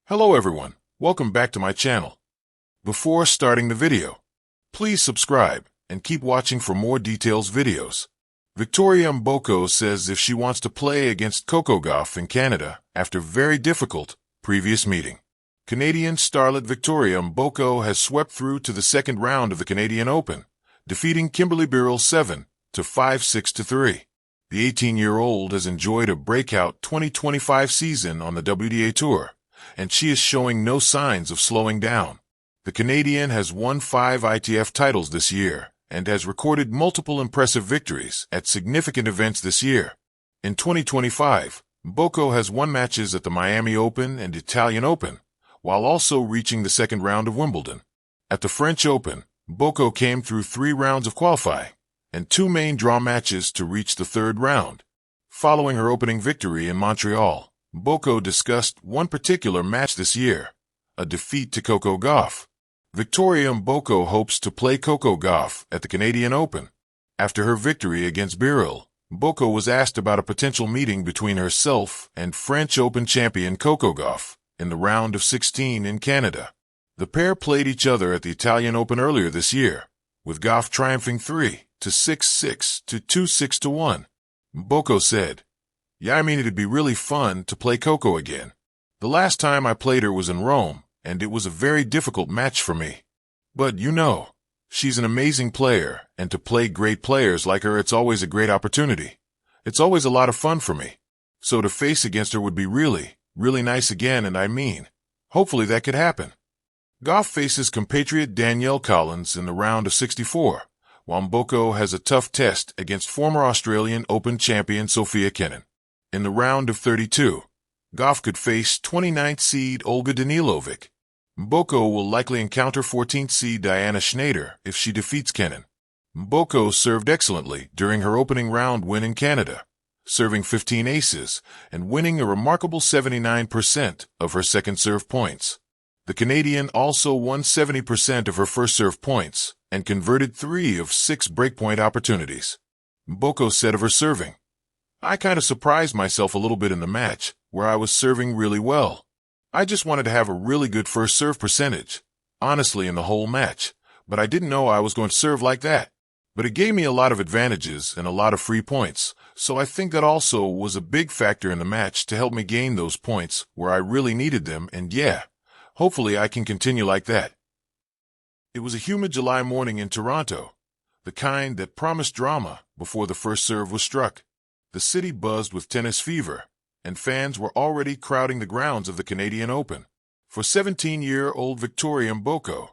Hello everyone, welcome back to my channel. Before starting the video, please subscribe and keep watching for more details videos. Victoria Mboko says if she wants to play against Coco Gauff in Canada after very difficult previous meeting. Canadian starlet Victoria Mboko has swept through to the second round of the Canadian Open, defeating Kimberly Birrell 7-5, 6-3. The 18-year-old has enjoyed a breakout 2025 season on the WTA Tour, and she is showing no signs of slowing down. The Canadian has won 5 ITF titles this year and has recorded multiple impressive victories at significant events this year. In 2025, Mboko has won matches at the Miami Open and Italian Open, while also reaching the second round of Wimbledon. At the French Open, Mboko came through 3 rounds of qualifying and 2 main draw matches to reach the third round. Following her opening victory in Montreal, Mboko discussed one particular match this year, a defeat to Coco Gauff. Victoria Mboko hopes to play Coco Gauff at the Canadian Open. After her victory against Birrell, Mboko was asked about a potential meeting between herself and French Open champion Coco Gauff in the round of 16 in Canada. The pair played each other at the Italian Open earlier this year, with Gauff triumphing 3-6, 6-2, 6-1. Mboko said, "Yeah, I mean, it'd be really fun to play Coco again. The last time I played her was in Rome, and it was a very difficult match for me. But you know, she's an amazing player, and to play great players like her, it's always a great opportunity. It's always a lot of fun for me. So to face against her would be really, really nice again, and I mean, hopefully that could happen." Gauff faces compatriot Danielle Collins in the round of 64, while Mboko has a tough test against former Australian Open champion Sofia Kenin. In the round of 32, Gauff could face 29th seed Olga Danilovic. Mboko will likely encounter 14th seed Diana Schneider if she defeats Kenin. Mboko served excellently during her opening round win in Canada, serving 15 aces and winning a remarkable 79% of her second serve points. The Canadian also won 70% of her first serve points and converted 3 of 6 breakpoint opportunities. Mboko said of her serving, "I kind of surprised myself a little bit in the match, where I was serving really well. I just wanted to have a really good first serve percentage, honestly, in the whole match, but I didn't know I was going to serve like that. But it gave me a lot of advantages and a lot of free points, so I think that also was a big factor in the match to help me gain those points where I really needed them, and yeah, hopefully I can continue like that." It was a humid July morning in Toronto, the kind that promised drama before the first serve was struck. The city buzzed with tennis fever, and fans were already crowding the grounds of the Canadian Open. For 17-year-old Victoria Mboko,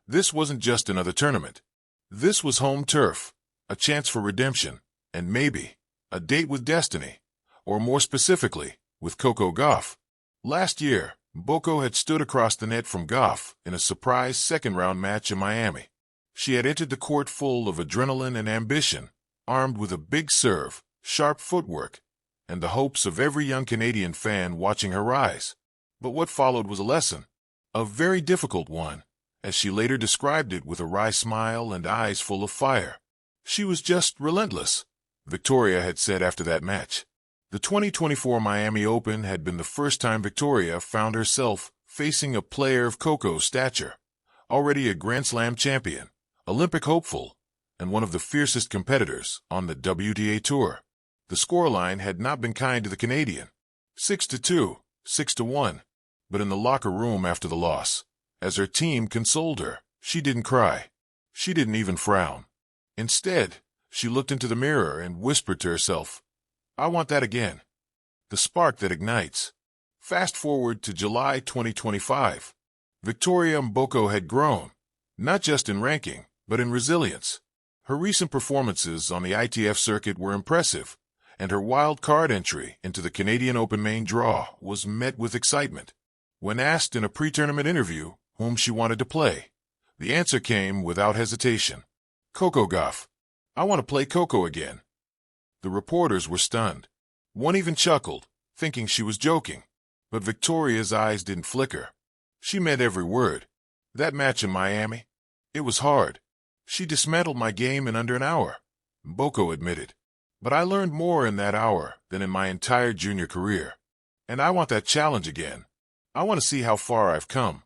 this wasn't just another tournament. This was home turf, a chance for redemption, and maybe a date with destiny, or more specifically, with Coco Gauff. Last year, Mboko had stood across the net from Gauff in a surprise second-round match in Miami. She had entered the court full of adrenaline and ambition, armed with a big serve, sharp footwork, and the hopes of every young Canadian fan watching her rise. But what followed was a lesson, a very difficult one, as she later described it with a wry smile and eyes full of fire. She was just relentless, Victoria had said after that match. The 2024 Miami Open had been the first time Victoria found herself facing a player of Coco's stature, already a Grand Slam champion, Olympic hopeful, and one of the fiercest competitors on the WTA Tour. The scoreline had not been kind to the Canadian, 6-2, 6-1, but in the locker room after the loss, as her team consoled her, she didn't cry. She didn't even frown. Instead, she looked into the mirror and whispered to herself, "I want that again." The spark that ignites. Fast forward to July 2025. Victoria Mboko had grown, not just in ranking, but in resilience. Her recent performances on the ITF circuit were impressive, and her wild card entry into the Canadian Open main draw was met with excitement. When asked in a pre-tournament interview whom she wanted to play, the answer came without hesitation. "Coco Gauff. I want to play Coco again." The reporters were stunned. One even chuckled, thinking she was joking. But Victoria's eyes didn't flicker. She meant every word. "That match in Miami, it was hard. She dismantled my game in under an hour," Mboko admitted. "But I learned more in that hour than in my entire junior career. And I want that challenge again." I want to see how far I've come.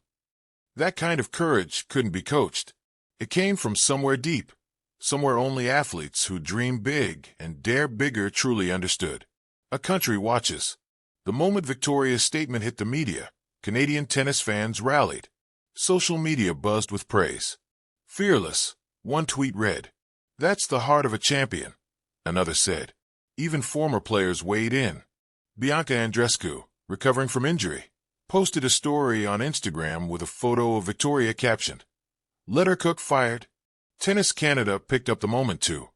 That kind of courage couldn't be coached. It came from somewhere deep, somewhere only athletes who dream big and dare bigger truly understood. A country watches. The moment Victoria's statement hit the media, Canadian tennis fans rallied. Social media buzzed with praise. Fearless, one tweet read. That's the heart of a champion, another said. Even former players weighed in. Bianca Andreescu, recovering from injury, posted a story on Instagram with a photo of Victoria captioned, "Let her cook fired." Tennis Canada picked up the moment too.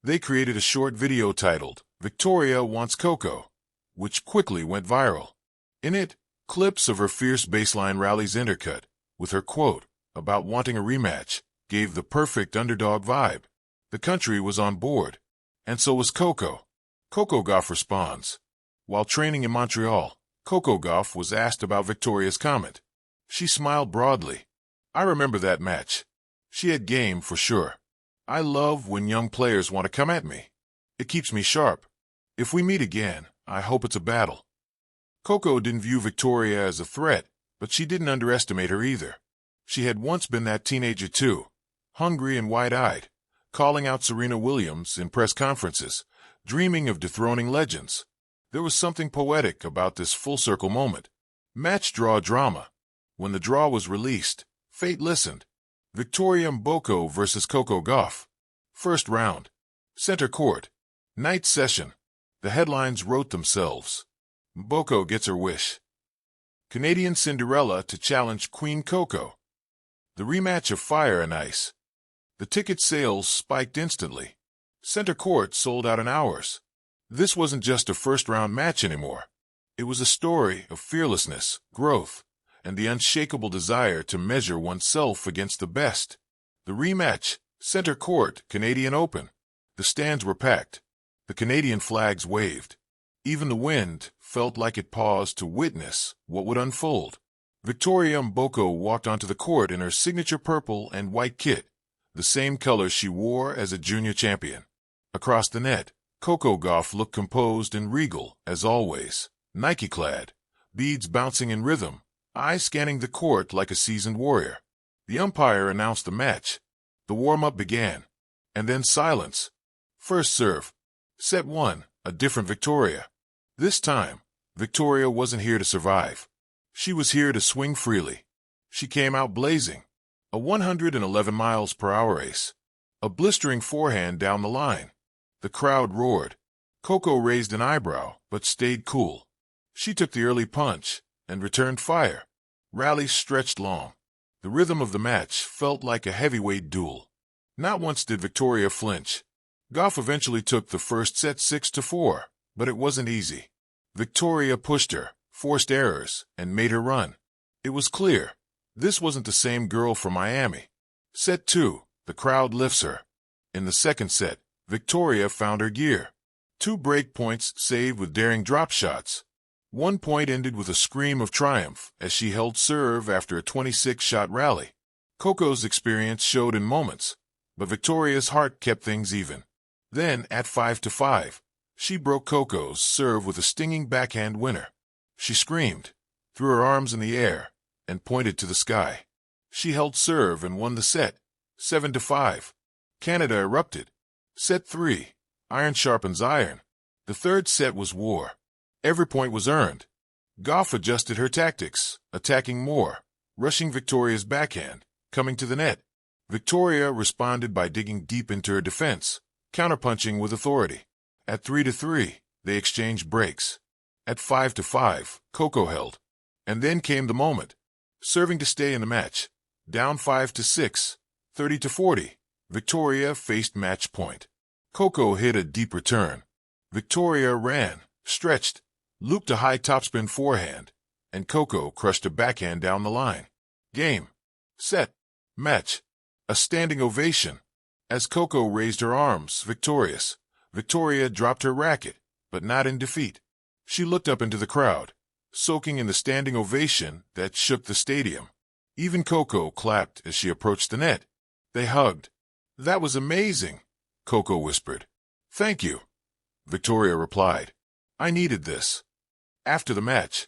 They created a short video titled, "Victoria Wants Coco," which quickly went viral. In it, clips of her fierce baseline rallies intercut, with her quote about wanting a rematch, gave the perfect underdog vibe. The country was on board, and so was Coco. Coco Gauff responds. While training in Montreal, Coco Gauff was asked about Victoria's comment. She smiled broadly. "I remember that match. She had game for sure. I love when young players want to come at me. It keeps me sharp. If we meet again, I hope it's a battle." Coco didn't view Victoria as a threat, but she didn't underestimate her either. She had once been that teenager too, hungry and wide-eyed, calling out Serena Williams in press conferences, dreaming of dethroning legends. There was something poetic about this full-circle moment. Match draw drama. When the draw was released, fate listened. Victoria Mboko versus Coco Gauff. First round. Center court. Night session. The headlines wrote themselves. Mboko gets her wish. Canadian Cinderella to challenge Queen Coco. The rematch of Fire and Ice. The ticket sales spiked instantly. Center court sold out in hours. This wasn't just a first-round match anymore. It was a story of fearlessness, growth, and the unshakable desire to measure oneself against the best. The rematch, Center Court, Canadian Open. The stands were packed. The Canadian flags waved. Even the wind felt like it paused to witness what would unfold. Victoria Mboko walked onto the court in her signature purple and white kit, the same color she wore as a junior champion. Across the net, Coco Gauff looked composed and regal, as always, Nike-clad, beads bouncing in rhythm, eyes scanning the court like a seasoned warrior. The umpire announced the match. The warm-up began. And then silence. First serve. Set 1, a different Victoria. This time, Victoria wasn't here to survive. She was here to swing freely. She came out blazing. A 111 miles per hour ace. A blistering forehand down the line. The crowd roared. Coco raised an eyebrow, but stayed cool. She took the early punch and returned fire. Rallies stretched long. The rhythm of the match felt like a heavyweight duel. Not once did Victoria flinch. Gauff eventually took the first set 6-4, but it wasn't easy. Victoria pushed her, forced errors, and made her run. It was clear. This wasn't the same girl from Miami. Set 2, the crowd lifts her. In the second set, Victoria found her gear. 2 break points saved with daring drop shots. 1 point ended with a scream of triumph as she held serve after a 26-shot rally. Coco's experience showed in moments, but Victoria's heart kept things even. Then, at 5-5, she broke Coco's serve with a stinging backhand winner. She screamed, threw her arms in the air, and pointed to the sky. She held serve and won the set, 7-5. Canada erupted. Set 3, iron sharpens iron. The third set was war. Every point was earned. Gauff adjusted her tactics, attacking more, rushing Victoria's backhand, coming to the net. Victoria responded by digging deep into her defense, counterpunching with authority. At 3-3, they exchanged breaks. At 5-5, Coco held. And then came the moment. Serving to stay in the match. Down 5-6, 30-40. Victoria faced match point. Coco hit a deep return. Victoria ran, stretched, looped a high topspin forehand, and Coco crushed a backhand down the line. Game. Set. Match. A standing ovation. As Coco raised her arms, victorious, Victoria dropped her racket, but not in defeat. She looked up into the crowd, soaking in the standing ovation that shook the stadium. Even Coco clapped as she approached the net. They hugged. "That was amazing," Coco whispered. "Thank you," Victoria replied. "I needed this." After the match,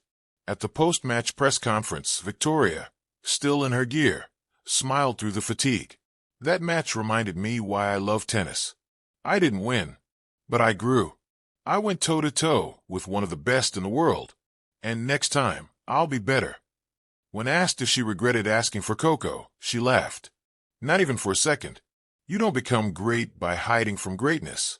At the post-match press conference, Victoria, still in her gear, smiled through the fatigue. That match reminded me why I love tennis. I didn't win, but I grew. I went toe-to-toe with one of the best in the world, and next time, I'll be better. When asked if she regretted asking for Coco, she laughed. Not even for a second. You don't become great by hiding from greatness.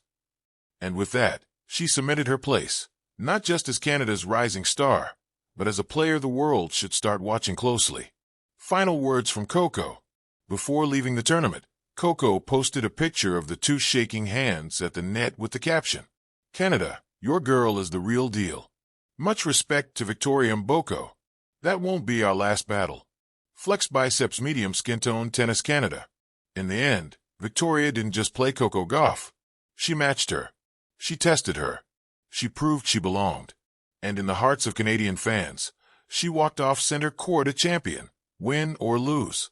And with that, she cemented her place, not just as Canada's rising star, but as a player the world should start watching closely. Final words from Coco. Before leaving the tournament, Coco posted a picture of the two shaking hands at the net with the caption, "Canada, your girl is the real deal. Much respect to Victoria Mboko. That won't be our last battle." Flex Biceps Medium Skin Tone Tennis Canada. In the end, Victoria didn't just play Coco Gauff. She matched her. She tested her. She proved she belonged. And in the hearts of Canadian fans, she walked off center court a champion, win or lose.